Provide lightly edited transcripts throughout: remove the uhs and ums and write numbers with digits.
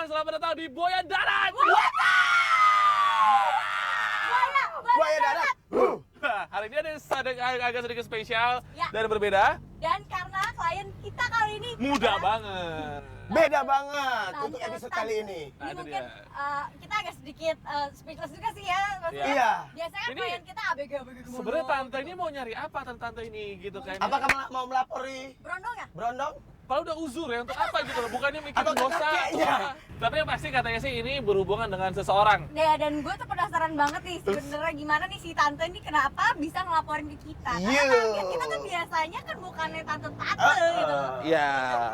teman-teman, selamat datang di Buaya Darat. Buaya darat. Hari ini ada agak sedikit spesial Ya. dan berbeda. Dan karena klien kita kali ini Mudah banget. Beda banget Tante, untuk episode tante. kali ini. Nah, Ini itu mungkin dia. kita agak sedikit speechless juga sih ya. Maksudnya, Iya. Biasanya Ini- klien kita ABG-ABG semua. Sebenarnya tante ini mau nyari apa tante ini gitu kan? Apakah mau melapori Berondong ya? Brondong? Kalau udah uzur ya untuk apa gitu loh, bukannya mikirin Atau dosa. kakeknya. Tapi yang pasti katanya sih ini berhubungan dengan seseorang. Ya, dan gue tuh penasaran banget nih sebenarnya gimana nih si tante ini kenapa bisa ngelaporin ke kita. Karena Iya. target kita kan biasanya kan bukannya tante-tante gitu. Iya.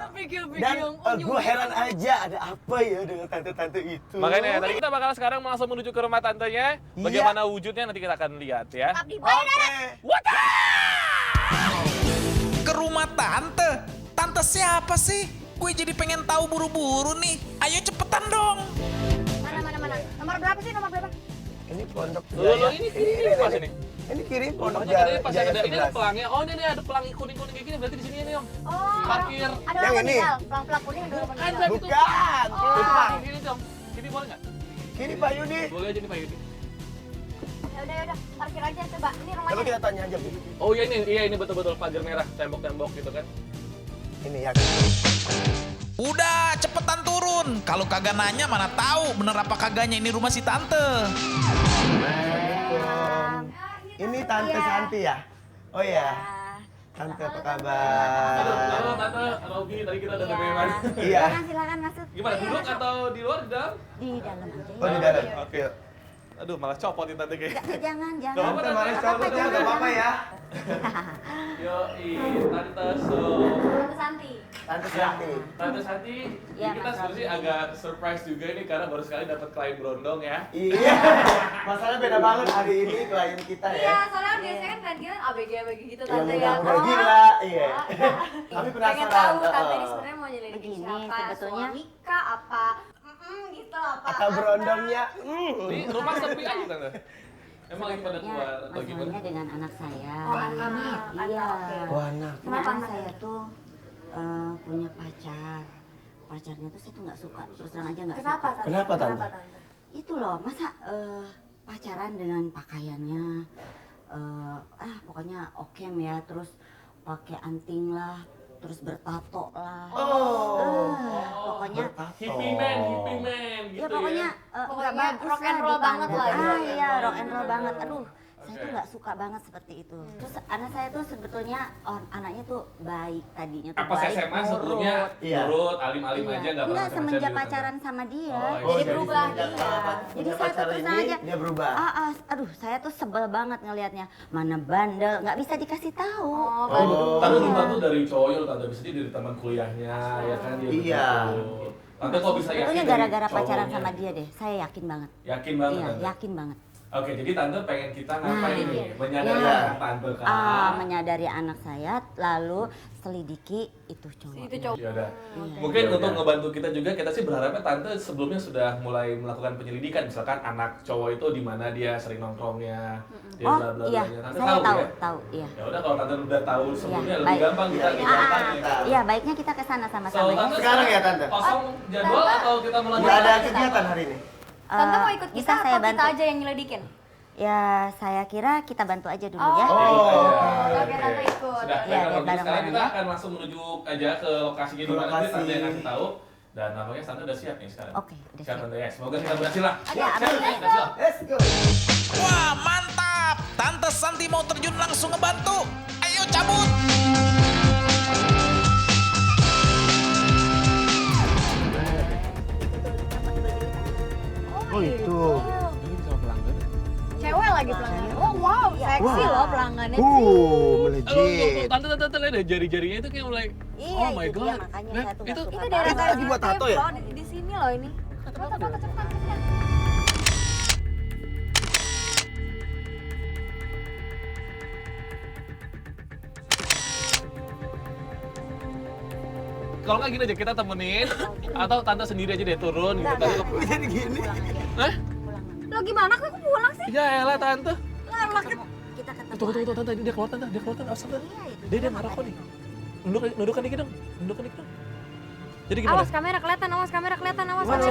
ABG-ABG Dan yang gue heran aja ada apa ya dengan tante-tante itu. Makanya tadi kita bakal sekarang langsung menuju ke rumah tantenya. Iya. Bagaimana wujudnya nanti kita akan lihat ya. tetap di Buaya Oke. Darat. Ke rumah tante? Tante siapa sih? Gue jadi pengen tahu buru-buru nih. Ayo cepetan dong. Mana? Nomor berapa sih? Nomor berapa? Ini pondok Loh, ini pas ini. Ini kiri pondok Makanya tadi Jaya. pas Jaya ada ini ada 11. pelangnya. Oh, ini ada pelangi kuning-kuning kayak gini berarti di sini nih, Om. Oh, Parkir. ada Yang orang ini? meninggal. Pelang-pelang kuning ada orang Kan meninggal. berarti tuh. Bukan. Oh. Pelang. Ini Om. Ini boleh nggak? Kiri Pak Yudi. Boleh aja nih Pak Yudi. Ya udah, parkir aja coba. Ini Coba rumahnya. kita tanya aja Bu. Oh iya ini betul-betul pagar merah, tembok-tembok gitu kan. Ini ya. Udah cepetan turun. Kalau kagak nanya mana tahu bener apa kagaknya ini rumah si tante. Assalamualaikum. Ini Tante Iya. Santi ya? Oh iya. Tante apa kabar? Halo Tante, Rogi, tadi kita udah Iya. bebeman. Iya. Silakan masuk. Gimana, duduk atau di luar, di dalam? Di dalam aja. Oh di dalam. Oke. Aduh, malah copotin Tante kayak. Jangan. Gak apa-apa, Tante mari Tante. coba nggak apa-apa ya. Yoi, Tante So. Tante Santi. Tante Santi. Tante Santi, Iya, kita Mas sebenarnya Rogi. agak surprise juga nih karena baru sekali dapat klien berondong ya. Iya. Masalahnya beda banget hari ini klien kita Iya, ya. soalnya biasanya kan kita ABG gitu Yang tante ya. udah gila, iya. Kami Pengen penasaran. tahu tante ini heeh. sebenarnya mau nyelidikin Begini, siapa? sebetulnya- Suami kah apa? Gitu apa? Atau berondongnya. Ini rumah sepi aja Tante. Emang lagi pada Sebenarnya keluar atau gimana? masalahnya dengan anak saya. Oh, anak. Iya. Wah, anak. Kenapa Kenapa, saya tuh punya pacar. Pacarnya tuh saya tuh nggak suka. Terus terang aja nggak Kenapa suka. tante? Kenapa, Tante? Tante? Itu loh, masa pacaran dengan pakaiannya pokoknya okem ya, terus pakai anting lah, terus bertato lah. Oh. Pokoknya Hippie man gitu ya pokoknya Pokoknya nggak bagus rock and lah roll banget dipandang. lah, Ah gitu. iya, rock and roll banget. Aduh, saya Oke. tuh nggak suka banget seperti itu. Terus anak saya tuh sebetulnya anaknya tuh baik tadinya tuh Apa baik, SMA sebelumnya nurut. Iya. nurut, alim-alim Iya. aja nggak pernah Enggak, macam-macam semenjak gitu, Tante? pacaran sama dia. Oh, iya. Jadi berubah, semenjak iya. punya Jadi saya pacar tuh ini, sengaja. dia berubah. Aduh, saya tuh sebel banget ngelihatnya. Mana bandel, nggak bisa dikasih tahu. Oh, Oh. Tante dulu Tante dari coyol, Tante bisa jadi dari teman kuliahnya, ya kan dia Iya. betul. Tante kok bisa yakin Sebetulnya dari gara-gara pacaran cowoknya? sama dia deh. Saya yakin banget. Yakin banget Iya, Tante? yakin banget. Oke, jadi Tante pengen kita ngapain Nah, nih? Menyadari iya. anak Tante kan? Menyadari anak saya, lalu selidiki itu cowok. Itu cowok. Ya udah. Iya. Mungkin Iya, untuk iya. ngebantu kita juga, kita sih berharapnya Tante sebelumnya sudah mulai melakukan penyelidikan. Misalkan anak cowok itu di mana dia sering nongkrongnya, dia Oh bla bla iya, blanya. Tante saya tahu tahu, ya? tahu, iya. Ya udah kalau Tante udah tahu sebelumnya lebih baik. gampang kita Iya, nih iya. gampang ya. Tahu. Iya, baiknya kita ke sana sama-sama ya. Tante Sekarang ya, Tante? Kosong jadwal atau kita mau lanjut? Nggak ada kegiatan hari ini. Tante mau ikut bisa kita saya atau kita bantu? aja yang nyelidikin? Ya, saya kira kita bantu aja dulu Oh, ya. Oh, oke, Tante ikut. Sudah, Iya, baiklah, kalau gitu bareng-bareng sekarang kita ya. akan langsung menuju aja ke lokasinya di mana Lokasi. nanti Tante yang kasih tahu. Dan namanya Tante udah siap nih sekarang. Oke, udah Siap siap. Tante ya. Semoga kita berhasil lah. Ya, amin. Let's go. Let's go. Wah mantap. Tante Santi mau terjun langsung ngebantu. Ayo cabut. Oh itu. Cewek lagi pelanggannya. Oh wow, seksi loh pelanggannya sih. Melejit. Tante lihat deh jari-jarinya itu kayak mulai. Iya, Oh my itu dia, god. makanya Lihat, saya tuh nggak itu suka Itu banget. daerah Itu lagi buat tato ya? Di sini loh ini. Foto cepetan. kalau nggak gini aja kita temenin atau Tante sendiri aja deh turun gitu. Enggak, Tante. Jadi gini. Hah? Pulang nanti. Lo gimana kok aku pulang sih? Ya elah Tante. Lah, Kita ketemu. Tunggu Tante, dia keluar Tante, awas Tante. Iya, itu Dia dia marah kok nih. makanya. Nundukkan dikit dong. Jadi gimana? Awas kamera kelihatan, awas kamera kelihatan, awas. Gimana?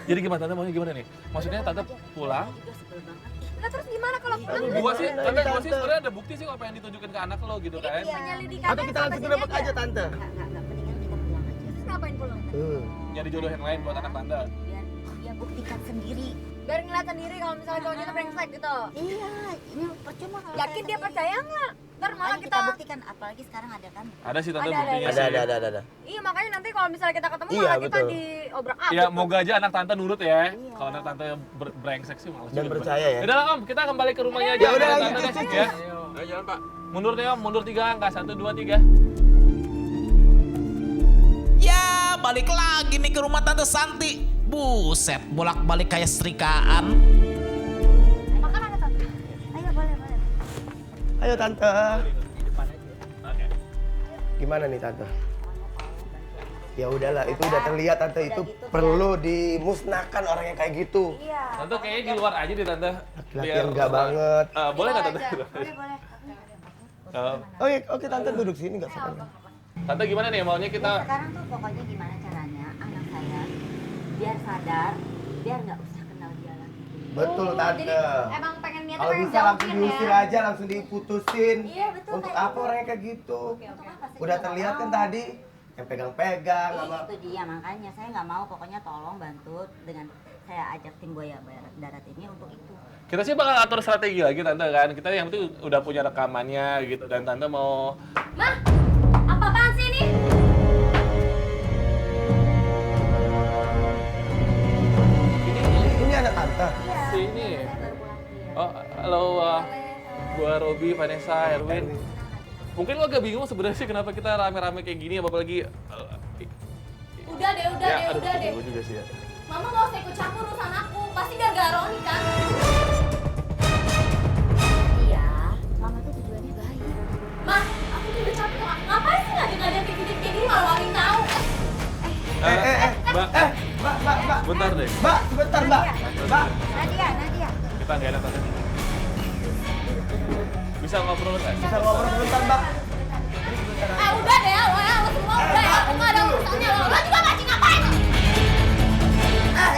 Jadi gimana tante maunya gimana nih? Maksudnya tante pulang? Juga sebel banget. Nah terus gimana kalau pulang? Gua sih sebenarnya ada bukti sih apa yang ditunjukin ke anak lo gitu kan. Penyelidikan Atau kita langsung grebek aja tante. Enggak, mendingan kita pulang aja. Terus ngapain pulang? Nyari jodoh yang lain buat anak tante. Biar dia buktikan sendiri. Biar ngeliat sendiri kalau misalnya cowoknya itu brengsek gitu. Iya, ini percuma kalau Yakin dia percaya nggak? Ntar malah Ayo kita... buktikan, apalagi sekarang ada kan. Ada sih tante Ada, buktinya ada, sih. Ada. Iya makanya nanti kalau misalnya kita ketemu Iya, malah kita betul. diobrak-abrik. Ya moga aja anak tante nurut ya. Iya. Kalau anak tante brengsek sih malas Dan juga. percaya ya. Udah lah Om, kita kembali ke rumahnya aja. Ya udah, Tante lanjut, deh, lanjut. ya. Ayo jalan Pak. Mundur deh Om, mundur 3 angka 1 2 3. Ya, balik lagi nih ke rumah Tante Santi. Buset, bolak-balik kayak setrikaan. Makan ada tante. Ayo boleh. Ayo tante. Oke. Gimana nih tante? Ya udahlah, itu udah terlihat tante itu perlu dimusnahkan orang yang kayak gitu. Iya. Tante kayaknya di luar aja deh tante. Laki-laki yang enggak banget. Boleh nggak tante? Boleh. Oke tante duduk sini enggak apa-apa. Tante gimana nih maunya kita? Sekarang tuh pokoknya gimana caranya anak saya biar sadar, biar nggak usah kenal dia lagi. Betul tante. Jadi emang pengen niatnya Kalau pengen bisa langsung jauhin diusir ya. aja, langsung diputusin. Iya, betul, Untuk kayak apa gitu. orangnya kayak gitu? Untuk apa sih? Udah Nggak terlihat kan mau. tadi yang pegang-pegang sama. Itu dia makanya saya nggak mau, pokoknya tolong bantu dengan saya ajak tim buaya darat ini untuk itu. Kita sih bakal atur strategi lagi tante kan. Kita yang penting udah punya rekamannya gitu dan tante mau Mah, apa-apaan sih ini? Ini anak tante. Iya. Sini. Saya baru pulang dia. Oh, halo, gua Robi, Vanessa, Erwin. Mungkin lo agak bingung sebenarnya sih kenapa kita rame-rame kayak gini, apalagi Udah deh, udah deh. Gue juga sih ya. Mama gak usah ikut campur urusan aku. Pasti gara-gara Roni kan? Iya, mama tuh tujuannya baik. Mah, aku tuh udah capek. Ngapain sih ngajak-ngajak kayak gini malah Roni tahu? Mbak, Mbak. bentar deh. Mbak, sebentar, Mbak. Mbak. Nadia. Kita nggak enak tante. Bisa ngobrol nggak? Bisa ngobrol sebentar, Mbak. Udah deh, lo semua udah ya. Aku nggak ada urusannya lo. Lo juga masih ngapain?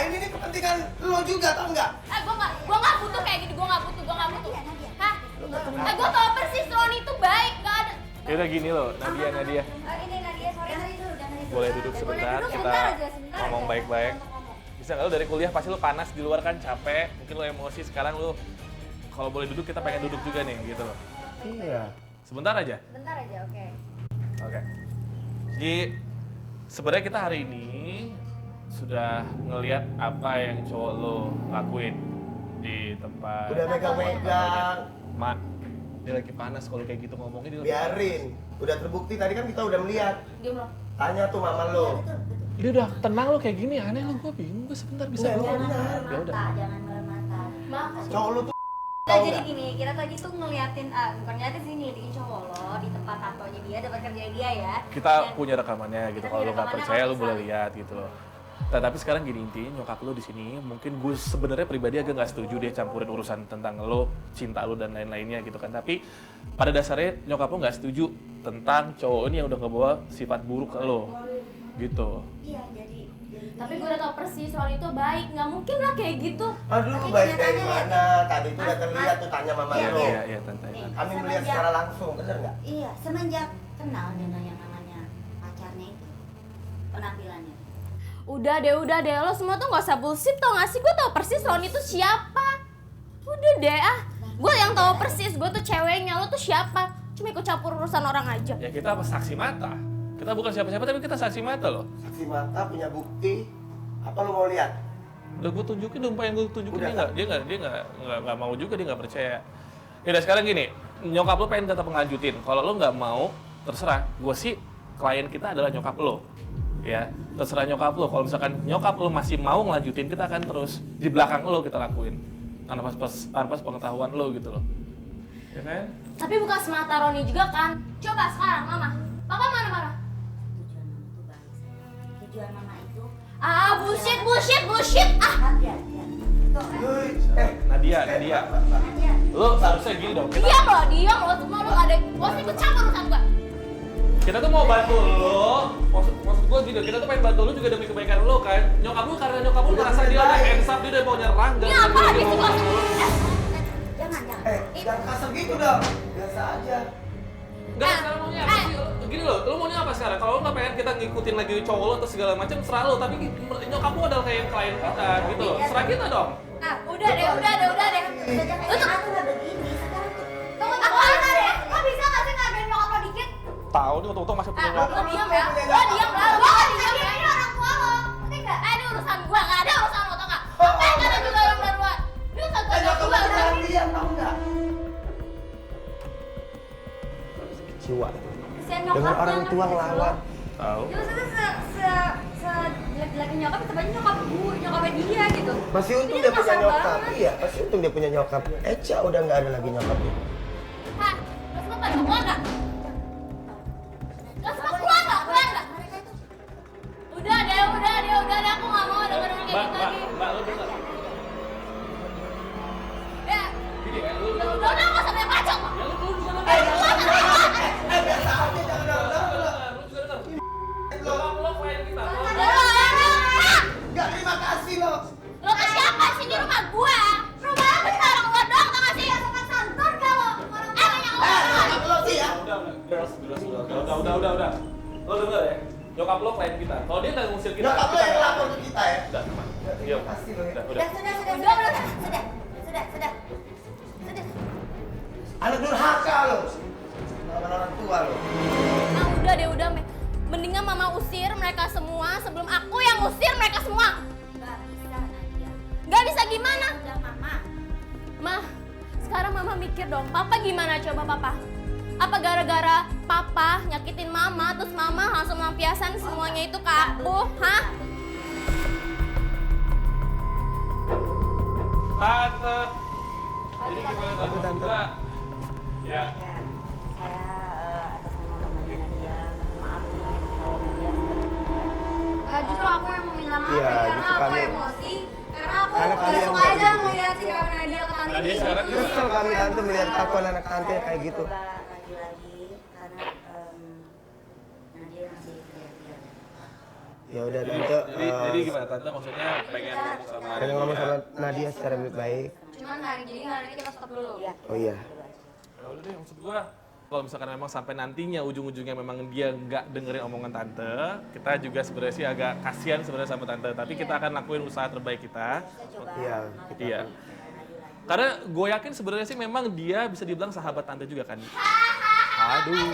Ini kepentingan lo juga, tau nggak? Gue nggak butuh kayak gini. Gue nggak butuh. Hah? Gue tau persis Roni itu baik. Gak ada. Yaudah gini loh, Nadia. Ini Nadia, sorry. Boleh duduk sebentar, duduk kita sebentar aja, sebentar ngomong aja. baik-baik. Bisa nggak lo dari kuliah pasti lo panas di luar kan capek, mungkin lo emosi sekarang lo kalau boleh duduk kita pengen duduk juga nih gitu loh. Iya. Sebentar aja. Bentar aja, oke. Oke. Jadi sebenarnya kita hari ini sudah ngelihat apa yang cowok lo lakuin di tempat. Udah megang-megang. Mak, dia lagi panas kalau kayak gitu ngomongnya dia lagi Biarin. Udah terbukti tadi kan kita udah melihat. Diam lo. Tanya tuh mama lo. Ini udah tenang lo kayak gini aneh lo, gue bingung gue sebentar bisa Enggak, dulu. benar. Ya udah. Jangan mata. Mah, Cowok lo tuh Nah, jadi gini, kita tadi tuh ngeliatin, bukan ngeliatin sih, ngeliatin cowok lo di tempat kantornya dia, tempat kerja dia ya. Kita Dan- punya rekamannya gitu. Kita Kalau punya lo nggak rekamannya, percaya lo kalau boleh bisa. lihat gitu loh. Nah, tapi sekarang gini intinya nyokap lo di sini mungkin gue sebenarnya pribadi agak nggak setuju dia campurin urusan tentang lo, cinta lo dan lain-lainnya gitu kan. Tapi pada dasarnya nyokap lo nggak setuju tentang cowok ini yang udah ngebawa sifat buruk ke lo gitu. Iya, jadi Tapi gue udah tau persis Roni itu baik, nggak mungkin lah kayak gitu. aduh Tapi baik dari kenyataannya mana? Tadi tuh udah terlihat tuh tanya mama Iya, lo. Iya tante. Kami melihat secara langsung, bener nggak? iya, semenjak kenal dengan yang namanya pacarnya itu, penampilannya. Udah deh, lo semua tuh nggak usah bullshit tau gak sih? Gue tau persis Roni itu siapa. Udah deh gue yang tau persis, gue tuh ceweknya, lo tuh siapa? Cuma ikut campur urusan orang aja. Ya kita apa saksi mata. Kita bukan siapa-siapa tapi kita saksi mata loh. Saksi mata punya bukti. Apa lo mau lihat? Udah gue tunjukin dong, apa yang gue tunjukin Udah, dia nggak mau juga, dia nggak percaya. Ya udah sekarang gini, nyokap lo pengen tetap ngelanjutin. Kalau lo nggak mau, terserah. Gue sih klien kita adalah nyokap lo, ya terserah nyokap lo. Kalau misalkan nyokap lo masih mau ngelanjutin, kita akan terus di belakang lo kita lakuin tanpa pengetahuan lo gitu loh, ya kan? Tapi bukan semata Roni juga kan? Coba sekarang Mama, Papa mana marah? Tujuan mama tuh baik, sayang. Tujuan mama itu Bullshit. Nadia. Tuh, Nadia, Nadia. lo seharusnya gini dong. Diam lo, semua lo gak ada. Gue ikut campur urusan gue. Kita tuh mau bantu lo, maksud gue gini, kita tuh pengen bantu lo juga demi kebaikan lo kan. Nyokap lo karena nyokap lo ngerasa dia udah hands up, dia udah mau nyerang. Ini apa lagi sih bos? Jangan. Jangan kasar gitu dong. Biasa aja. Enggak, sekarang maunya apa sih? Gini lo maunya apa sekarang? Kalau lo nggak pengen kita ngikutin lagi cowok lo atau segala macam, serah lo. Tapi nyokap lo adalah kayak klien kita gitu loh. Serah kita dong. Ah, udah deh. Untuk aku nggak begini sekarang tuh. Tunggu deh. Lo bisa nggak sih ngargain nyokap lo dikit? Tahu nih untung masih punya Lo nyokap. diam ya. Lo diam lah. Lo nggak diam ya. Ini orang tua lo. Ngerti nggak? Ini urusan gua. Nggak ada urusan lo, tau nggak? Ngapain kalian juga orang baruan? Ini urusan gua. Nyokap lu sekarang diam, tau nggak? Kecewa. Kesian Dengan orang tua ngelawan. Tahu. Ya maksudnya jelek-jelekin nyokap tetap aja nyokapnya dia gitu. Masih untung Ini dia tuh punya kasar nyokap. banget. Iya, masih untung dia punya nyokap. Eca udah nggak ada lagi nyokapnya. Hah? Lo semua pada keluar nggak? Lo semua keluar nggak? Udah deh, aku nggak mau dengerin kayak gitu lagi. Mbak, lo dengar. Ya, Gini kan, lo udah nggak usah banyak bacot. ya lo juga dengar. Biasa aja, jangan dengar. Lo juga dengar. Nyokap lo klien kita. Nggak terima kasih lo. Lo ke siapa sih di rumah gua? Rumah lo cuma orang luar doang, tau gak sih? Sopan santun kalau orang yang Nyokap lo sih ya. Udah. Lo denger ya? Nyokap lo klien kita. Kalau dia nggak ngusir kita, Nyokap lo kita yang nggak- lapor ke kita ya. Udah, Terima kasih lo ya. udah. Sudah. Anak durhaka lo. Lawan orang tua lo. Nah udah, Me. Mendingan mama usir mereka semua sebelum aku yang usir mereka semua. Gak bisa, Nadia. Gak bisa gimana? Udah, Mama. Mah, sekarang mama mikir dong, papa gimana coba papa? Apa gara-gara papa nyakitin mama, terus mama langsung melampiaskan semuanya itu ke aku, hah? Tante. Jadi gimana tante? Enggak. Ya. Saya atas nama mamanya Nadia, maaf nih kalau Nadia seperti Justru aku yang mau minta maaf Iya, karena justru aku kami- emosi. Karena aku Karena gak kalian suka kayak aja gitu. ngeliat sikap Nadia ke tante Nadia ini. sekarang Kesel kami tante melihat kelakuan anak tante kayak gitu. coba lagi karena Nadia masih lihat-lihat. Ya udah tante. Jadi gimana tante? Maksudnya pengen ngomong sama Pengen ngomong sama Nadia secara baik. Cuman jadi hari ini kita stop dulu. Oh iya. Ya udah deh, maksud gua kalau misalkan memang sampai nantinya ujung-ujungnya memang dia nggak dengerin omongan tante, kita juga sebenarnya sih agak kasihan sebenarnya sama tante, tapi kita akan lakuin usaha terbaik kita. Iya. Iya. Karena gue yakin sebenarnya sih memang dia bisa dibilang sahabat tante juga kan. Aduh.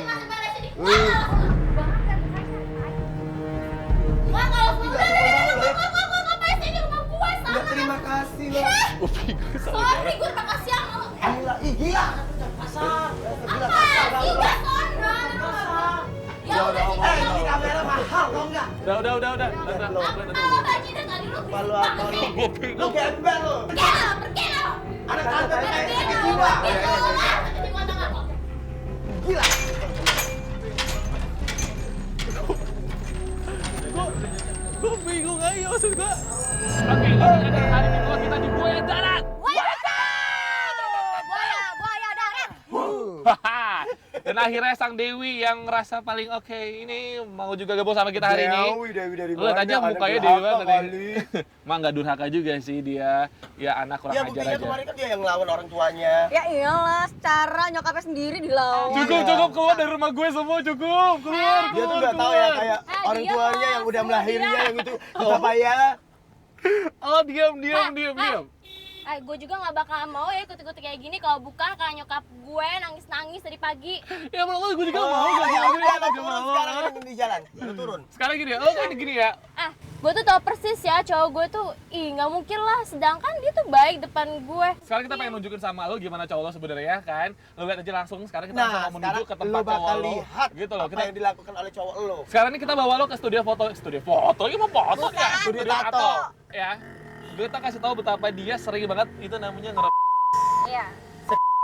Wah, kalau gua ngapain sih di rumah gua Nggak sama? terima kasih lo. Upi gue Sorry, gua terima kasih sama lo. Gila, ih gila. Kasar. Gila Apa? kasar. Juga sono. Ya udah, Ini kamera mahal tau nggak? Udah. Tante, Kalau gaji dan tadi lu Apa lu berisik apa banget lu? sih. Lu gembel lo. Pergi lo. Anak tante kayak Pergi gitu lo. gila. Pergi lo. Jadi gua tengah kok. Gila. Gue bingung aja maksud gue. Oke, ini adalah hari kedua kita di Buaya Darat. Buaya darat. Dan akhirnya Sang Dewi yang ngerasa paling oke ini mau juga gabung sama kita hari ini. Dewi dari Lu lihat aja mukanya Dewi banget tadi. Emang nggak durhaka juga sih dia. Ya anak kurang Ya ajar buktinya aja. kemarin kan dia yang ngelawan orang tuanya. Ya iyalah, secara nyokapnya sendiri dilawan. Cukup keluar dari rumah gue semua cukup. Keluar. Dia tuh nggak tahu ya kayak orang diam tuanya lah, yang udah semua melahirnya diam. yang itu apa ya? Oh diam. Gue juga nggak bakal mau ya ikut-ikut kayak gini kalau bukan karena nyokap gue nangis-nangis dari pagi. Ya menurut gue juga mau. Ya Gue udah juga lu turun mau. sekarang kan di jalan. Lu turun. Sekarang gini ya, lo kan gini ya. Gue tuh tau persis ya cowok gue tuh, nggak mungkin lah. Sedangkan dia tuh baik depan gue. Sekarang kita pengen nunjukin sama lo gimana cowok lo sebenarnya kan. Lo lihat aja langsung. Sekarang kita Nah, langsung mau menuju ke sekarang tempat lu bakal cowok lo. lihat Gitu loh. apa yang dilakukan oleh cowok lo. Sekarang ini kita bawa lo ke studio foto. Ini mau foto ya? Studio tato. Ya. Kita kasih tahu betapa dia sering banget itu namanya ngerep Iya.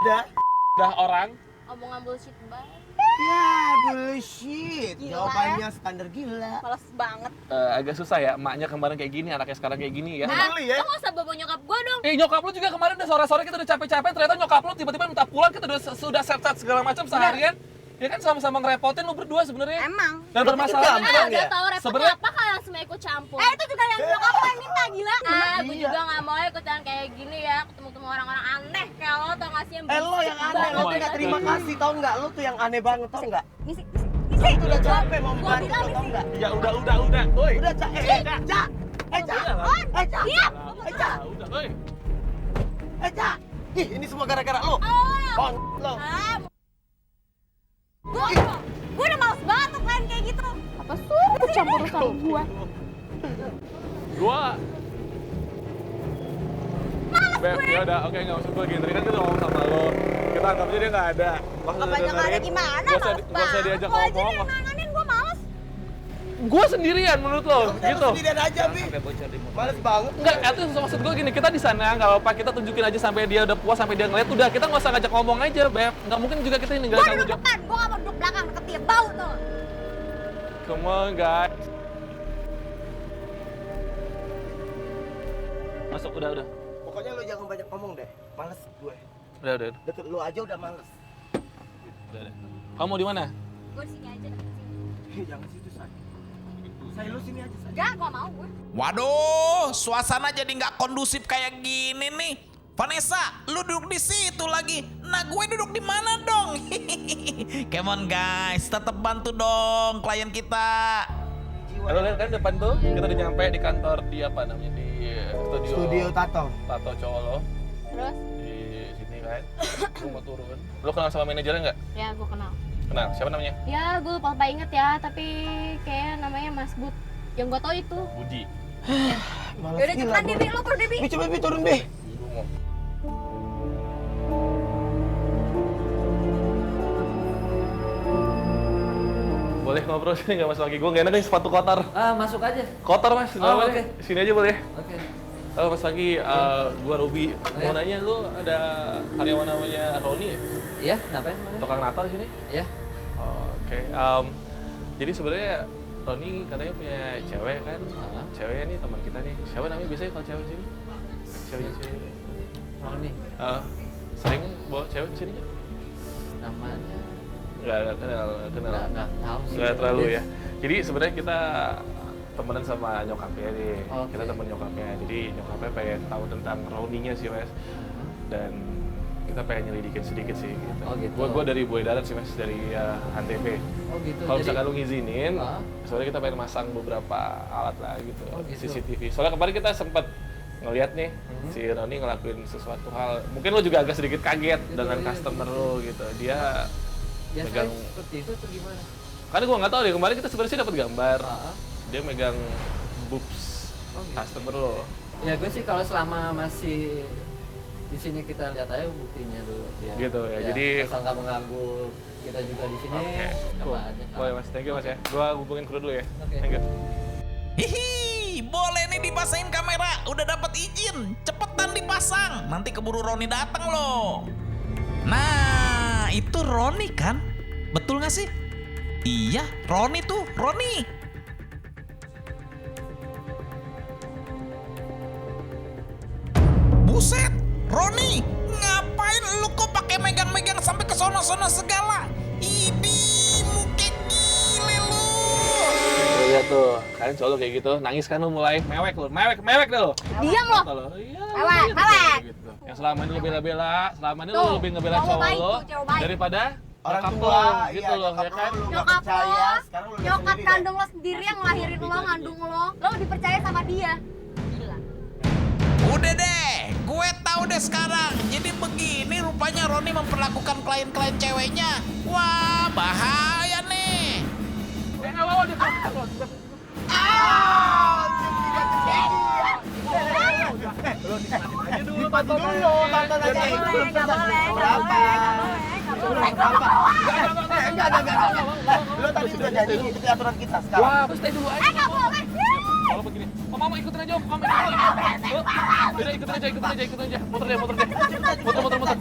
Udah. orang. Omongan bullshit banget. Ya bullshit. Gila Jawabannya standar gila. Males banget. Agak susah ya, emaknya kemarin kayak gini, anaknya sekarang kayak gini ya. Beli ya. Lo nggak usah bawa nyokap gue dong. Nyokap lu juga kemarin udah sore-sore kita udah capek-capek, ternyata nyokap lu tiba-tiba minta pulang, kita udah set-set segala macam seharian. Ya kan sama-sama ngerepotin lu berdua sebenarnya. Emang. Dan bermasalah Gampang Ah, ya? udah tahu repotnya Sebenarnya- apa kalian semua ikut campur. Itu juga yang nyokap lo yang minta, gila. Gue juga gak mau ikutan kayak gini ya, ketemu-temu orang-orang aneh kayak lo tau gak sih yang Lo yang berisik aneh, lo banget. tuh nggak terima kasih tau nggak? Lo tuh yang aneh banget tau nggak? Misi. Lo tuh udah capek mau Gua membantu bilang lo tau nggak? Ya udah. Woi. Udah Ca, Ca, Ca, Ca, Ca, Udah, woi. Ca. Ih, ini semua gara-gara lo. Lo. Gue udah males banget tuh kalian kayak gitu. Apa suruh ikut campur urusan gue? Gua Beb, ya udah, oke nggak usah gue gini. Tadi kan kita ngomong sama lo, kita anggap aja dia nggak ada. Apanya nggak ada gimana? Gak usah Males diajak Lo aja ngomong. yang nanganin, gue males. Gue sendirian menurut lo, gitu. Sendirian aja, Bi. Males banget. Enggak, itu maksud gue gini, kita di sana nggak apa-apa, kita tunjukin aja sampai dia udah puas, sampai dia ngeliat, udah kita nggak usah ngajak ngomong aja, Beb. Nggak mungkin juga kita Gue ninggalin tanggung duduk jawab. depan, gue gak mau duduk belakang, deket dia, bau tuh. Come on, guys. Masuk, udah. Pokoknya lo jangan banyak ngomong deh. Males gue. Udah. Deket lo aja udah males. Udah. Kamu mau di mana? Gue di sini aja. Jangan situ, Say. Say, lo sini aja, Say. Enggak, gue mau gue. Waduh, suasana jadi nggak kondusif kayak gini nih. Vanessa, lu duduk di situ lagi. Nah, gue duduk di mana dong? Come on guys, tetap bantu dong klien kita. Lo lihat kan depan tuh, kita udah nyampe di kantor di apa namanya, di Studio Tato. Tato cowok lo. Terus? Di sini kan. Lu mau turun. Lo kenal sama manajernya nggak? Ya gue kenal. Kenal, siapa namanya? Ya gue lupa inget ya, tapi kayaknya namanya Mas Bud. Yang gue tau itu. Budi. Males Yaudah gila cepetan, gue. Debi, lo turun, Debi. Bi, coba Bi turun, Bi. Lu mau. Boleh ngobrol sini nggak Mas Wagi? Gue nggak enak nih sepatu kotor. Masuk aja. Kotor Mas, nggak Oh, boleh. oke. Sini aja boleh. Oke. Halo Mas Wagi, gua Ruby. Mau Ya. nanya lu ada karyawan namanya Roni ya? Iya, ngapain? Tukang natal di sini? Iya. Oh, oke. Jadi sebenarnya Roni katanya punya cewek kan? Ceweknya nih teman kita nih. Siapa namanya biasanya kalau cewek sini? Ceweknya sini. Oh nih, Sering bawa cewek ke sini? namanya Nggak kenal. nggak tahu sih. Nggak terlalu ya. Jadi sebenarnya kita temenan sama nyokapnya nih. Oke. Kita temen nyokapnya. Jadi nyokapnya pengen tahu tentang Roninya sih Mas. Dan kita pengen nyelidikin sedikit sih gitu. Oh, gitu. Gua dari Buaya Darat sih Mas, dari Antv. Oh gitu. Kalau Jadi- misalkan lu ngizinin, Ah. soalnya kita pengen masang beberapa alat lah gitu, Oh, gitu. CCTV. Soalnya kemarin kita sempat ngeliat nih si Roni ngelakuin sesuatu hal, mungkin lo juga agak sedikit kaget Gitu, dengan iya. customer lo gitu. Dia biasanya megang, seperti itu tuh gimana? karena gua nggak tahu deh, kemarin kita sebenarnya sih dapat gambar, Ah. dia megang boobs Oh, gitu. customer lo. Ya gue sih kalau selama masih di sini kita lihat aja buktinya dulu. Gitu ya, jadi- asal nggak mengganggu kita juga di sini. Oke, cool. apa aja. Boleh Mas, thank you Mas ya. Gua hubungin kru dulu ya. Oke. Thank you. Hihi, boleh nih dipasangin kamera. Udah dapat izin, cepetan dipasang. Nanti keburu Roni datang loh. Nah, itu Roni kan? Betul nggak sih? Iya, Roni tuh, Roni. Buset, Roni, ngapain lu kok pakai megang-megang sampai ke sono-sono segala? Ini muka gile lu. Tuh, lihat tuh, kalian selalu kayak gitu, nangis kan lu mulai mewek deh lo. Diam lo. Iya, Mewek, mewek. gitu. Yang selama ini lu bela-bela, selama ini lu Tuh, lebih ngebela cowok cowok baik lo tuh, cowok baik. daripada Orang nyokap tua, lo, iya, gitu loh, nyokap ya kan? lo, lu nggak Nyokap percaya, lo, sekarang lu lihat nyokap sendiri deh. kandung lo sendiri yang ngelahirin lo, ngandung lo lebih percaya sama dia. Gila. Udah deh, gue tahu deh sekarang. Jadi begini rupanya Roni memperlakukan klien-klien ceweknya. Wah, bahaya nih. Nggak mau dia. Lu nikmatin dulu, tonton aja. Nggak boleh, nggak boleh, nggak Berapa? boleh, nggak boleh. Berapa? Enggak. Lu tadi sudah janji ikuti aturan kita sekarang. Wah, terus stay dulu aja. Nggak boleh. Kalau begini, oh mama ikutin aja om, mama ikutin aja. Udah ikutin aja. Muter deh. Muter. Muter.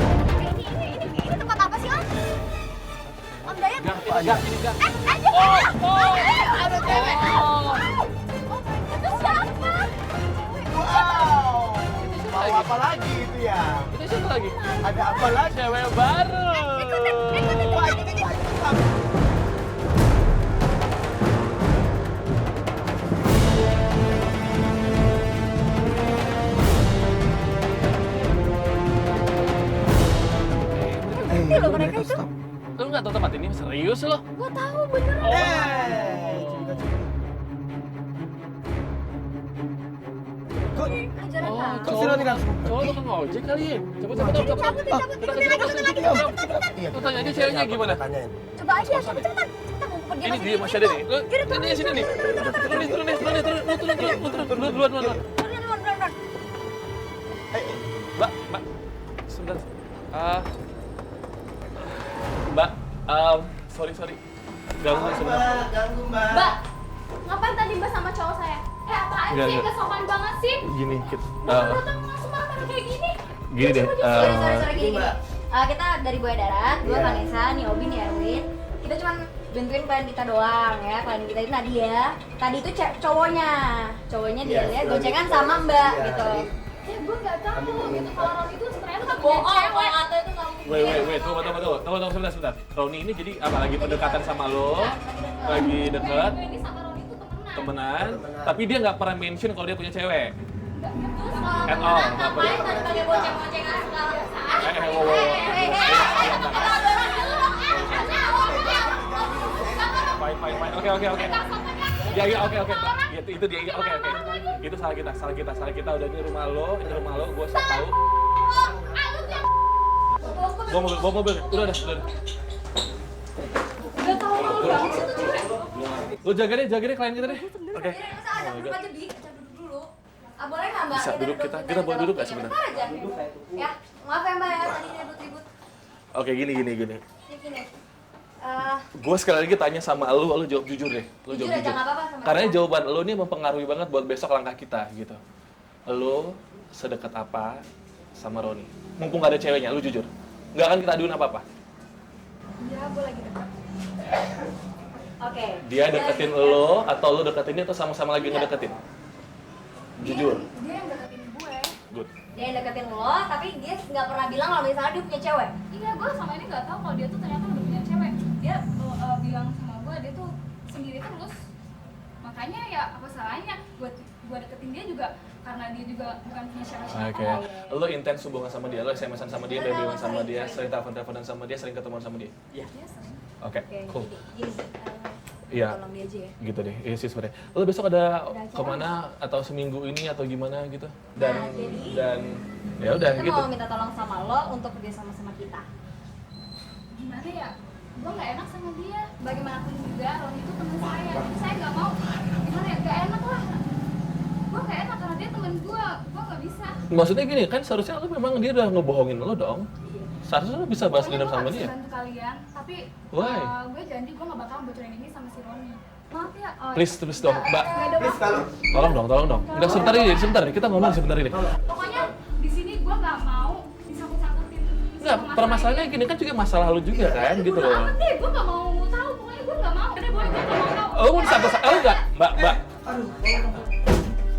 Ini tempat apa sih, Om? Om Dayat? Gang, ini gang. Ada cewek. Oh, itu siapa? lagi? apa lagi itu ya? Itu siapa lagi? Ada apa lagi? Cewek baru. Wah, ikutin. Ngerti loh mereka itu. Lu nggak tahu tempat ini serius lo? Gua tahu beneran. Ajaran Oh, tahu. Kok si Roni langsung cowok tukang ojek kali ya? Cepet. Iya, Lu tanya aja ceweknya gimana? Tanyain. Coba aja, cepetan. Kita mau pergi Ini dia masih ada nih. Lu ini sini nih. Turun duluan. Mbak, sebentar. Mbak, sorry. Ganggu sebentar. Ganggu, Mbak. Mbak, ngapain tadi Mbak sama cowok saya? Apaan Enggak, sih? enggak. Gak sopan banget sih. Gini, kita, Datang langsung marah-marah kayak gini. gini deh. Sorry gini. Mbak. Kita dari Buaya Darat, gue Iya. Vanessa, nih Obi, nih Erwin. Kita cuma bantuin klien kita doang ya. Klien kita itu Nadia. Tadi itu cowoknya dia Iya, lihat Roni. goncengan sama Mbak Iya, gitu. tadi. Ya gue gak tahu gitu kalau Roni itu ternyata punya Bohong, cewek. kalau kata itu nggak mungkin. Wait, tunggu sebentar. Roni ini jadi apa lagi pendekatan sama lo? Lagi deket, Gue ini sama Roni itu temenan, tapi dia nggak pernah mention kalau dia punya cewek. Terus kalau At all, temenan nggak ngapain pernah. tadi pakai bonceng-boncengan segala macam? Fine. Oke. Ya, oke. Itu dia. Oke. Itu salah kita. Udah ini rumah lo, gue tahu. Bawa mobil. Udah. Udah tahu malu banget sih tuh cewek. Lo jaga deh klien kita deh. Oke. Jadi masa ada duduk aja Bi, kita duduk dulu. Boleh nggak Mbak? Bisa duduk kita boleh duduk nggak sebentar? Aja. Ya, maaf ya Mbak ya, tadi ribut-ribut. Oke, gini. Gini. Gue sekali lagi tanya sama lo jawab jujur deh. Lo Jujur jawab aja, jujur. nggak apa-apa sama Karena saya. jawaban lo ini mempengaruhi banget buat besok langkah kita gitu. Lo sedekat apa sama Roni? Mumpung gak ada ceweknya, lo jujur. Nggak akan kita aduin apa-apa. Iya, gue lagi dekat. Oke. Dia deketin lo atau lo deketin dia atau sama-sama lagi ngedeketin? Jujur. Dia yang deketin gue. Good. Dia yang deketin lo, tapi dia nggak pernah bilang kalau misalnya dia punya cewek. Iya, gue sama ini gak tahu kalau dia tuh ternyata udah punya cewek. Dia bilang sama gue, dia tuh sendiri terus. Makanya ya apa salahnya gue deketin dia juga karena dia juga bukan punya siapa-siapa. Oke. Lo intens hubungan sama dia, lo SMS-an sama dia, BBM-an sama dia, sering telepon-teleponan sama dia, sering ketemuan sama dia? Dia sering. Oke, cool. Gini, Iya. tolong dia aja ya. Gitu deh, iya sih sebenarnya. Lo besok ada acara. kemana atau seminggu ini atau gimana gitu? Dan Nah, jadi- dan ya udah Kita gitu. mau minta tolong sama lo untuk kerja sama kita. Gimana ya? Gue gak enak sama dia. Bagaimanapun juga, Roni itu teman saya. Jadi saya gak mau. Gimana ya? Gak enak lah. Gue gak enak karena dia teman gue. Gue gak bisa. Maksudnya gini, kan seharusnya lo memang dia udah ngebohongin lo dong. Seharusnya lo bisa balas dendam sama Gue dia. gak bisa bantu kalian. Tapi Why? gue janji gue gak bakal bocorin ini sama si Roni. Maaf ya. Please dong, Mbak. Gak ada Please waktu. kalau Tolong dong. Enggak sebentar ini, kita ngomong sebentar ini. Pokoknya di sini gue gak mau disangkut-sangkutin. Enggak, permasalahannya gini kan juga masalah lo juga kan gitu loh. Amat deh, gue gak mau tahu. Pokoknya gue gak mau. Udah, gue gak mau tahu. Oh, mau disangkut-sangkut? Oh enggak, Mbak. aduh.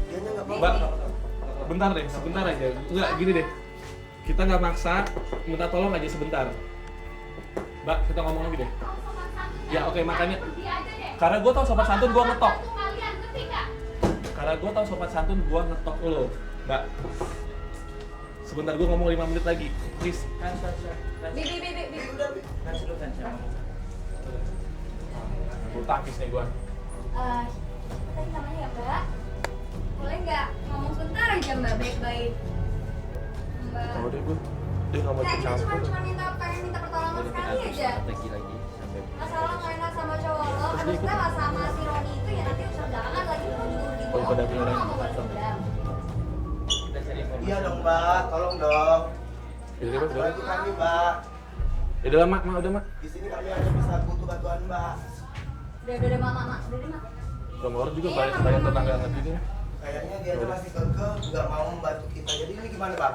Dianya nggak apa-apa. Mbak, bentar deh, sebentar aja. Enggak, gini deh. Kita nggak maksa, minta tolong aja sebentar. Mbak, kita ngomong lagi deh. Ya, oke, makanya. Pergi aja deh. Karena gue tau sopan santun, gue ngetok. Satu kalian, ngerti gak? Karena gue tau sopan santun, gue ngetok lo. Mbak, sebentar gue ngomong 5 menit lagi. Please. Bi. Gue tangkis nih gue. Tadi namanya ya Mbak. Boleh nggak ngomong sebentar aja Mbak, baik-baik. Mbak. Tahu deh gue. Dia nggak mau Kita ikut campur. cuma pengen minta pertolongan sekali aja. Masalah nggak enak sama cowok lo, maksudnya lah sama si Roni itu ya nanti urusan belakangan lagi lo juga udah Oh, pada bilang. nggak mau balas dendam. Iya dong, Mbak. Tolong dong. Jadi Mbak, Bantu kami, Mbak. ya udah Mak, udah Mak. Di sini kami hanya bisa butuh bantuan, Mbak. Udah deh Mak, udah deh Mak. Nomor juga banyak tetangga ngerti dia. Kayaknya dia aja masih kekeh, nggak mau membantu kita. Jadi ini gimana, Bang?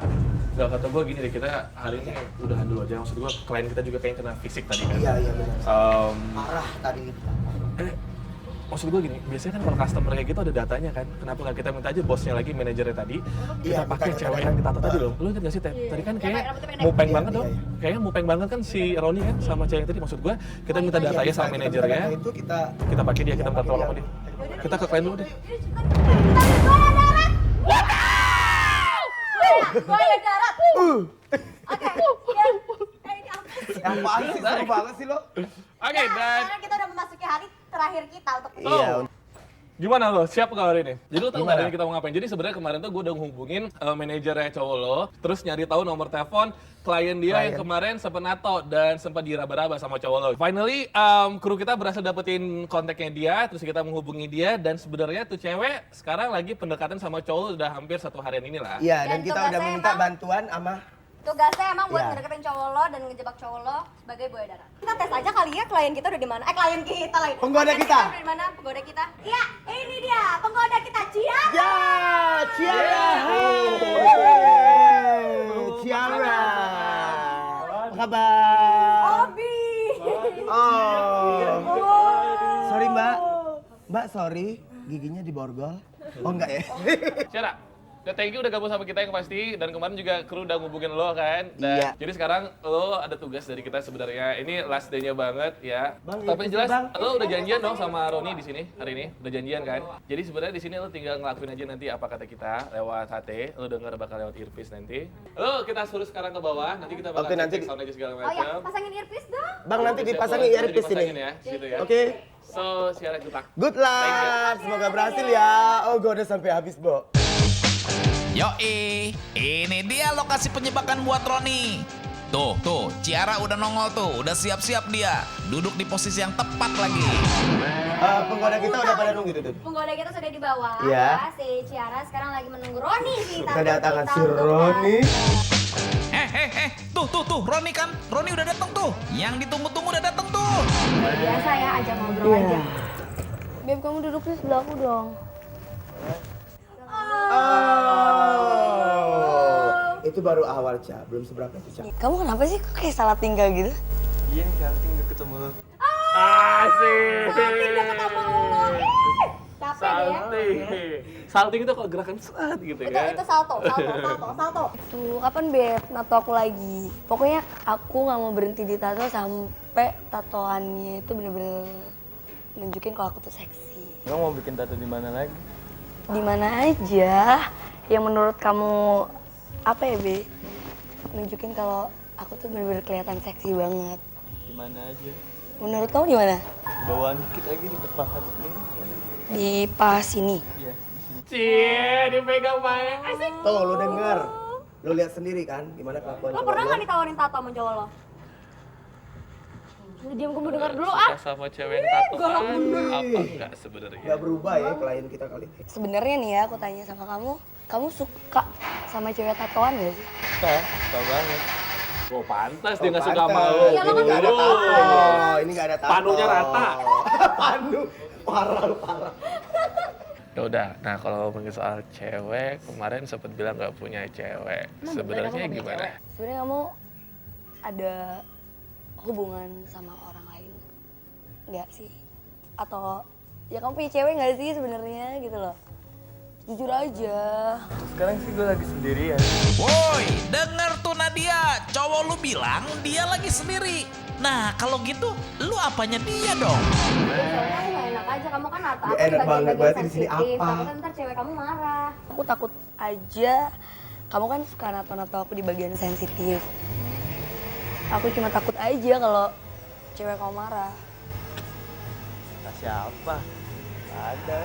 Gak kata gue gini deh, kita hari ini udahan dulu aja. Maksud gue klien kita juga kayaknya kena fisik tadi kan. Iya benar. Em, Marah tadi. maksud gue gini, biasanya kan kalau customer kayak gitu ada datanya kan. Kenapa nggak kita minta aja bosnya lagi, manajernya tadi, kita Iya, pakai bukan, cewek bukan. yang ditato tadi loh. Lu inget gak sih, Teh? Tadi kan kayak pendek. mupeng Iya, banget dong. iya. Kayaknya mupeng banget kan si Roni kan sama cewek yang tadi. Maksud gue, kita minta datanya Iya, sama kita manajernya, minta itu kita pakai dia, kita minta tolong sama dia. Kita ke klien dulu deh. Buaya darat. Oke. Ini apa sih? Apaan sih, seru banget sih lo. Oke, dan Karena kita udah memasuki hari terakhir kita untuk Iya, gimana lo? Siap nggak hari ini? Jadi lo tau nggak Gimana? hari ini kita mau ngapain? Jadi sebenarnya kemarin tuh gue udah ngehubungin manajernya cowok lo, terus nyari tahu nomor telepon klien dia yang kemarin sempat nato dan sempat diraba-raba sama cowok lo. Finally, kru kita berhasil dapetin kontaknya dia, terus kita menghubungi dia dan sebenarnya tuh cewek sekarang lagi pendekatan sama cowok lo udah hampir 1 harian ini lah. Iya, dan Dan kita udah tugasnya meminta emang- bantuan sama tugasnya emang buat Iya. ngedeketin cowok lo dan ngejebak cowok lo sebagai buaya darat. Kita tes aja kali ya klien kita udah di mana? Klien kita lagi. Penggoda Klien kita. udah di mana? Penggoda kita. Iya, ini dia penggoda kita Cia. Ya, Ciara. Ciara. Apa kabar? Obi. Oh. Sorry, Mbak. Mbak, sorry. Giginya diborgol. Oh, enggak ya? Cara, thank you udah gabung sama kita yang pasti, dan kemarin juga kru udah ngubungin lo kan. Dan Iya. jadi sekarang lo ada tugas dari kita sebenarnya. Ini last day-nya banget ya. Bang, Tapi iya, jelas Bang. lo udah janjian dong sama Roni di sini hari ini. Udah janjian kan? Jadi sebenarnya di sini lo tinggal ngelakuin aja nanti apa kata kita lewat HT. Lo denger bakal lewat earpiece nanti. Lo kita suruh sekarang ke bawah. Nanti kita bakal Oke, nanti cek sound aja segala Oh ya, macam. pasangin earpiece dong. Bang, nanti Bisa, dipasangin boleh. earpiece Dipasangin ini. ya, situ ya. Oke. So, siaran good luck. Good luck. Semoga berhasil ya. Oh, gue udah sampai habis, Bo. Yoi, ini dia lokasi penjebakan buat Roni. Tuh, Ciara udah nongol tuh, udah siap-siap dia. Duduk di posisi yang tepat lagi. Penggoda kita udah pada nunggu tuh. Penggoda kita sudah di bawah. Iya. Ya, si Ciara sekarang lagi menunggu Roni sih. Kedatangan si Roni. Tuh, Roni kan? Roni udah datang tuh. Yang ditunggu-tunggu udah datang tuh. Biasa ya, ajak ngobrol aja. Beb, kamu duduk di sebelah aku dong. Oh. Itu baru awal, Ca. Belum seberapa itu, Ca. Kamu kenapa sih kok kayak salah tinggal gitu? Iya nih salting gak ketemu lo. Asik. Capek deh ya. Salting itu kalau gerakan serat gitu Itu ya. salto. Tuh, kapan Beb nato aku lagi? Pokoknya aku nggak mau berhenti di tato sampai tatoannya itu bener-bener nunjukin kalau aku tuh seksi. Emang mau bikin tato di mana lagi? Di mana aja yang menurut kamu apa ya, Be? Nunjukin kalau aku tuh bener-bener kelihatan seksi banget. Di mana aja? Menurut kamu di mana? Bawaan dikit lagi di paha sini. Di paha sini. Iya, di sini. Cie, dipegang banget. Asik. Tuh, lu denger. Lu lihat sendiri kan gimana kelakuan Lo cowok pernah lu. nggak ditawarin tato sama cowok lo? Lu diam, kamu dengar dulu Suka sama cewek yang tatoan apa enggak sebenarnya? Nggak berubah ya klien kita kali ini. Sebenarnya nih ya, aku tanya sama kamu suka sama cewek tatoan gak sih? Suka banget. Oh, pantas dia nggak Oh, suka sama pantas. lu. Iya, lo kan Ini nggak ada Lu. tato. Ini nggak ada tato. Panunya rata. Panu. Parah lu, parah. Ya udah, nah kalau ngomongin soal cewek, kemarin sempat bilang nggak punya cewek. Sebenarnya gimana? Sebenarnya kamu ada hubungan sama orang lain nggak sih? Atau ya kamu punya cewek nggak sih sebenarnya gitu loh? Jujur aja. Sekarang sih gue lagi sendirian. Woi, denger tuh Nadia, cowok lu bilang dia lagi sendiri. Nah, kalau gitu, lu apanya dia dong? Soalnya aku nggak enak aja, kamu kan nato aku Enak di banget, bagian-bagian berarti di sini sensitif. apa? Takutnya ntar cewek kamu marah. Aku takut aja. Kamu kan suka nato-nato aku di bagian sensitif. Aku cuma takut aja kalau cewek kamu marah. Kata siapa? Gak ada.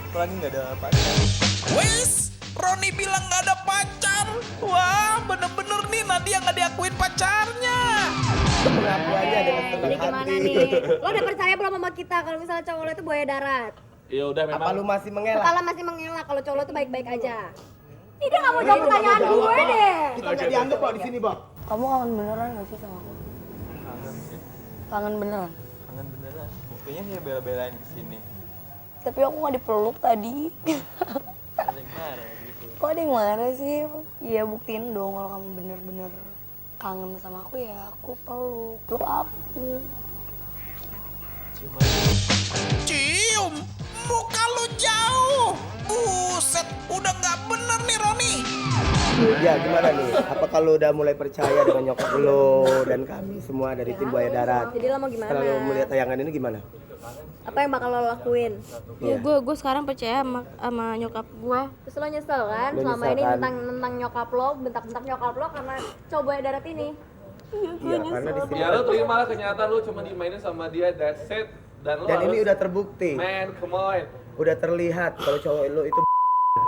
Apalagi gak ada pacar. Wes, Roni bilang gak ada pacar. Wah, bener-bener nih Nadia gak diakuin pacarnya. Pengakuannya dengan Jadi senang gimana hati. nih? Lo udah percaya belum sama kita kalau misalnya cowok lo itu buaya darat? Ya udah Apa memang. lu masih mengelak? Kalau masih mengelak kalau cowok lo itu baik-baik aja. Ih, dia nggak mau jawab pertanyaan gue deh. Kita nggak dianggap kok di sini, Bang. Kamu kangen beneran gak sih sama aku? Kangen sih. Kangen beneran? Kangen beneran. Buktinya saya bela-belain kesini. Tapi aku gak dipeluk tadi. Ada yang marah gitu. Kok ada yang marah sih? Iya buktiin dong kalau kamu bener-bener kangen sama aku ya aku peluk. Peluk aku. Cuma Cium, buset, udah nggak bener nih Roni. Ya gimana nih? Apa kalau udah mulai percaya dengan nyokap lo dan kami semua dari tim Buaya Darat? Jadi lo mau gimana? Setelah lo melihat tayangan ini gimana? Apa yang bakal lo lakuin? Ya gue sekarang percaya sama nyokap gue. Terus lo nyesel kan? Lo Selama nyesel ini kan? tentang nyokap lo, bentak-bentak nyokap lo karena cowok Buaya Darat ini. Iya, karena di sini Ya lu terima lah kenyataan lu cuma dimainin sama dia, that's it. Dan lu dan harus, ini udah terbukti, man, come on. udah terlihat kalau cowok lo itu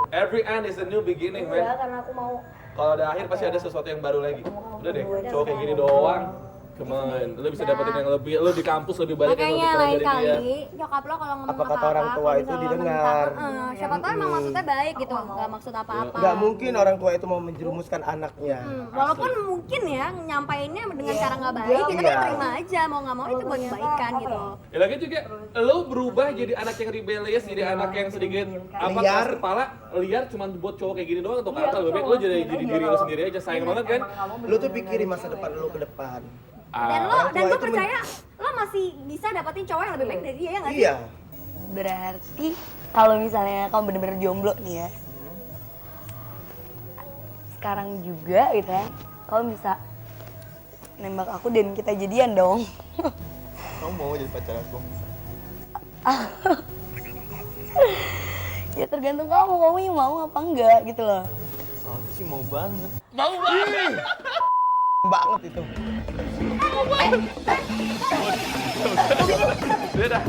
Every end is a new beginning, man. Ya karena aku mau Kalau ada akhir pasti ada sesuatu yang baru lagi. Udah deh, cowok kayak gini doang. Come on, lu bisa dapetin yang lebih, lu di kampus lebih banyak yang makanya lebih keren lain dari dia. kali nyokap lo kalau ngomong Apa kata orang tua kalau itu misalnya lo didengar. menentang, siapa tahu emang maksudnya baik gitu, nggak maksud apa-apa. nggak mungkin orang tua itu mau menjerumuskan anaknya. Walaupun mungkin ya nyampainnya dengan cara nggak baik, kita Iya. terima aja mau nggak mau itu buat kebaikan gitu. Ya lagi juga, lu berubah jadi anak yang rebellious, jadi anak yang sedikit apa Liar. keras kepala, liar cuma buat cowok kayak gini doang atau apa? Lebih baik lu jadi diri lu sendiri aja, sayang banget kan? Lo tuh pikirin masa depan lo ke depan. Dan Ah, gue itu percaya lo masih bisa dapetin cowok yang lebih baik dari dia ya nggak sih? Iya. Berarti kalau misalnya kamu bener-bener jomblo nih ya, sekarang juga gitu ya, kamu bisa nembak aku dan kita jadian dong. Kamu mau jadi pacar aku? Ya tergantung kamu yang mau apa enggak gitu loh. Aku sih mau banget. Banget itu. dia dah.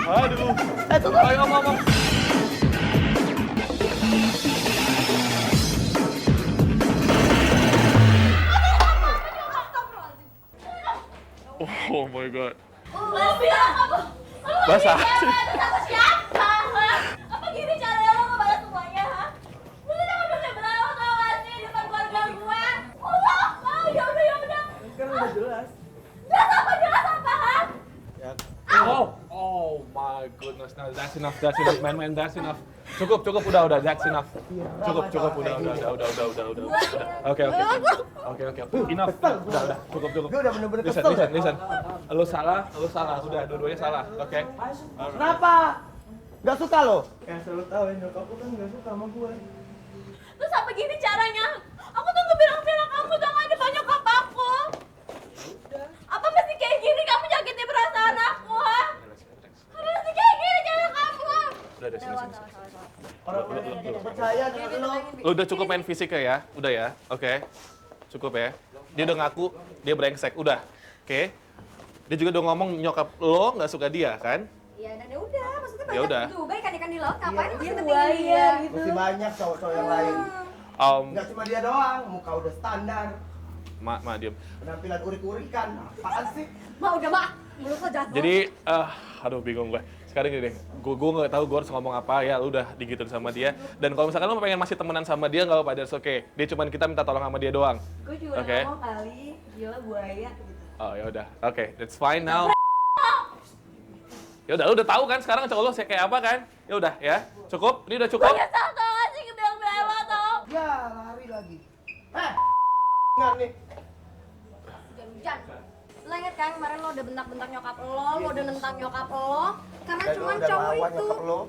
Aduh. Ayo ngomong. Oh my god. Basah. Aku siapa? Apa gini caranya lo ngebalas semuanya? Lu tuh jangan udah berlalu tau gak sih di depan keluarga gue? Oh, ya udah. Kan udah jelas. Jelas apa kan? Ya, Oh my goodness. No, that's enough, man, that's enough. Cukup, udah, that's enough. Cukup, udah. Oke. Enough. Udah, cukup. Gue udah bener-bener Listen. kesel. Lu salah, udah, dua-duanya salah, oke? Kenapa? Gak suka lo? yang selalu tahu ya nyokap lu kan gak suka sama gue. Terus apa gini caranya? Aku tuh ngebilang-bilang kamu tuh gak ada banyak aku. Apa mesti kayak gini kamu nyakitin perasaan aku, ha? Apa mesti kayak gini cara kamu? Udah, sini. Orang-orang yang tidak percaya dengan lo. Lu udah cukup main fisik ya? Udah ya? Oke. Cukup ya? Dia udah ngaku, dia brengsek, udah. Oke? Dia juga udah ngomong nyokap lo nggak suka dia, kan? Iya dan ya udah, maksudnya Ya udah. banyak juga ikan-ikan di laut, ngapain Dia masih pentingin buaya dia? gitu. Masih banyak cowok-cowok yang lain. Gak cuma dia doang, muka udah standar. Ma, diem. Penampilan urik-urikan. Apaan sih? Ma udah ma, mulut lo jahat. Jadi, aduh bingung gue. Sekarang gini deh, gue nggak tahu gue harus ngomong apa ya. Lu udah digituin sama dia. Dan kalau misalkan lu pengen masih temenan sama dia nggak apa-apa, that's okay. Dia cuman kita minta tolong sama dia doang. Gue juga Oke. ngomong kali, gila buaya gitu. Oh ya udah, oke, that's fine now. Ya udah, lu udah tahu kan sekarang cowok lu kayak apa kan? Ya udah ya, cukup. Ini udah cukup. Nyesel tau gak sih ngebilang-bilang lo tau? Ya, lari lagi. Nggak nih. Hujan. Lo inget kan kemarin lo udah bentak-bentak nyokap lo udah nentang nyokap lo karena Dan lo cuman udah cowok ngelawan itu. nyokap lo.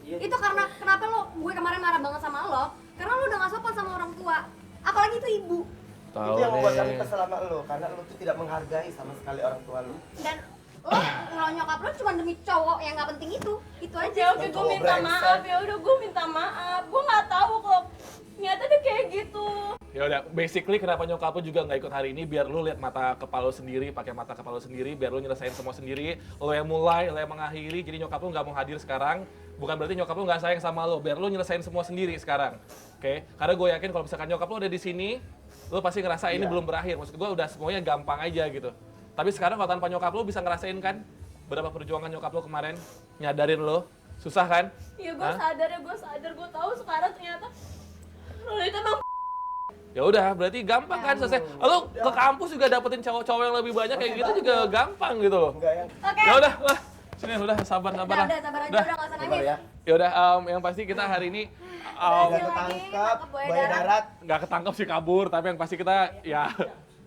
Itu karena kenapa gue kemarin marah banget sama lo? Karena lo udah gak sopan sama orang tua. Apalagi itu ibu. Tahu Itu yang membuat kami deh. kesel sama lo. Karena lo tuh tidak menghargai sama sekali orang tua lo. Dan lo nyokap lo cuma demi cowok yang gak penting itu. Itu aja. Oke, gue Cowok minta brengsek. maaf ya udah gue minta maaf. Gue nggak tahu kok. Ternyata dia kayak gitu. Ya udah, basically kenapa nyokap lu juga nggak ikut hari ini biar lu lihat mata kepala lu sendiri, pakai mata kepala lu sendiri, biar lu nyelesain semua sendiri. Lu yang mulai, lu yang mengakhiri. Jadi nyokap lu nggak mau hadir sekarang. Bukan berarti nyokap lu nggak sayang sama lu, biar lu nyelesain semua sendiri sekarang. Oke? Karena gue yakin kalau misalkan nyokap lu ada di sini, lu pasti ngerasa ini belum berakhir. Maksud gue udah semuanya gampang aja gitu. Tapi sekarang kalau tanpa nyokap lu bisa ngerasain kan berapa perjuangan nyokap lu kemarin nyadarin lu. Susah kan? Iya gue Hah? sadar, gue tahu sekarang ternyata lo itu emang Ya udah, berarti gampang kan selesai. Lu ke kampus juga dapetin cowok-cowok yang lebih banyak kayak gitu juga gampang gitu loh. Enggak yang Oke. Ya udah, lah. Sini udah sabar lah. Udah sabar aja, udah gak usah sabar nangis. ya. Ya udah, yang pasti kita hari ini Tidak ketangkap, buaya darat. nggak ketangkep sih kabur, tapi yang pasti kita ya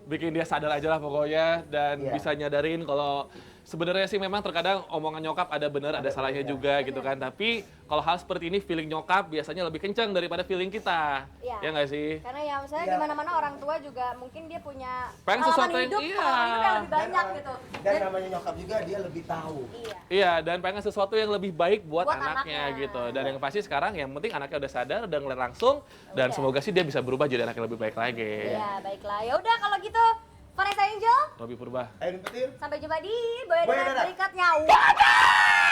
bikin dia sadar aja lah pokoknya dan Iya. bisa nyadarin kalau Sebenarnya sih memang terkadang omongan nyokap ada benar, ada salahnya juga gitu kan. Tapi kalau hal seperti ini feeling nyokap biasanya lebih kencang daripada feeling kita. Iya. Ya nggak sih? Karena ya misalnya Iya. di mana-mana orang tua juga mungkin dia punya Pengen pengalaman sesuatu yang- hidup, iya. pengalaman hidup yang lebih banyak Dan- gitu. Dan namanya nyokap juga dia lebih tahu. Iya. Iya, dan pengen sesuatu yang lebih baik buat, Buat anaknya anaknya. gitu. Dan yang pasti sekarang yang penting anaknya udah sadar, udah ngeliat langsung, dan Udah. semoga sih dia bisa berubah jadi anak yang lebih baik lagi. Iya, baiklah. Ya udah kalau gitu Vanessa Angel, Lebih berubah. Ayo petir. sampai jumpa di Boya Boya Dadah Dadah. berikutnya. Wadah!